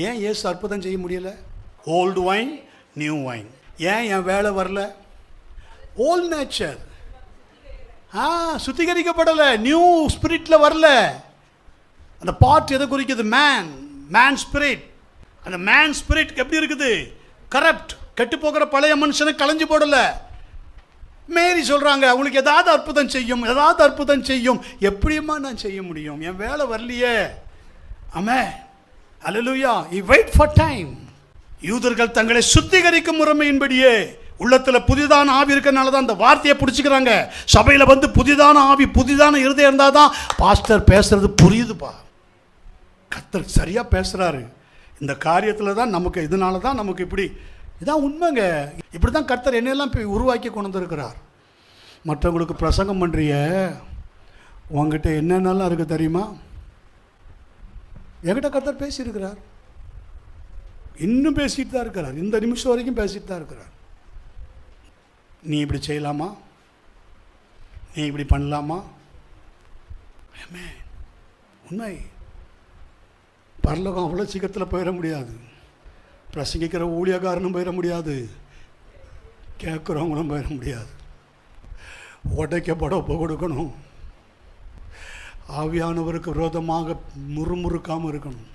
ஏன் இயேசு அற்புதம் செய்ய முடியல? Old wine new wine. ஏன் என் வேலை வரல? ஓல்ட் நேச்சர் சுத்திகரிக்கப்படலை, நியூ ஸ்பிரிட்டில் வரல. அந்த பாட் எதை குறிக்குது? Man spirit. அந்த மேன் ஸ்பிரிட் எப்படி இருக்குது? கரப்ட், கெட்டு போகிற பழைய மனுஷனை களைஞ்சு போடலை. மேரி சொல்கிறாங்க, அவங்களுக்கு ஏதாவது அற்புதம் செய்யும். எப்படியுமா நான் செய்ய முடியும்? என் வேலை வரலையே. ஆமென், அல்லேலூயா. He wait for time. யூதர்கள் தங்களை சுத்திகரிக்கும் முறைமையின்படியே உள்ளத்தில் புதிதான ஆவி இருக்கிறனால தான் அந்த வார்த்தையை பிடிச்சிக்கிறாங்க. சபையில் வந்து புதிதான ஆவி, புதிதான இருதயம் இருந்தால் தான் பாஸ்டர் பேசுறது புரியுதுப்பா. கர்த்தர் சரியாக பேசுகிறாரு. இந்த காரியத்தில் தான் நமக்கு, இதனால தான் நமக்கு இப்படி. இதான் உண்மைங்க. இப்படி தான் கர்த்தர் என்னெல்லாம் உருவாக்கி கொண்டு வந்திருக்கிறார். மற்றவங்களுக்கு பிரசங்கம் பண்ணுறிய, உங்ககிட்ட என்னென்னலாம் இருக்குது தெரியுமா? என்கிட்ட கர்த்தர் பேசியிருக்கிறார், இன்னும் பேசிட்டு தான் இருக்கிறார். இந்த நிமிஷம் வரைக்கும் பேசிட்டு தான் இருக்கிறார். நீ இப்படி செய்யலாமா, நீ இப்படி பண்ணலாமா? உண்மை. பரலோகம் அவ்வளோ சீக்கிரத்தில் போயிட முடியாது. பிரசங்கிக்கிற ஊழியக்காரனும் போயிட முடியாது, கேட்குறவங்களும் போயிட முடியாது. உடைக்கப்பட ஒப்பு கொடுக்கணும். ஆவியானவருக்கு விரோதமாக முறுமுறுக்காமல் இருக்கணும்.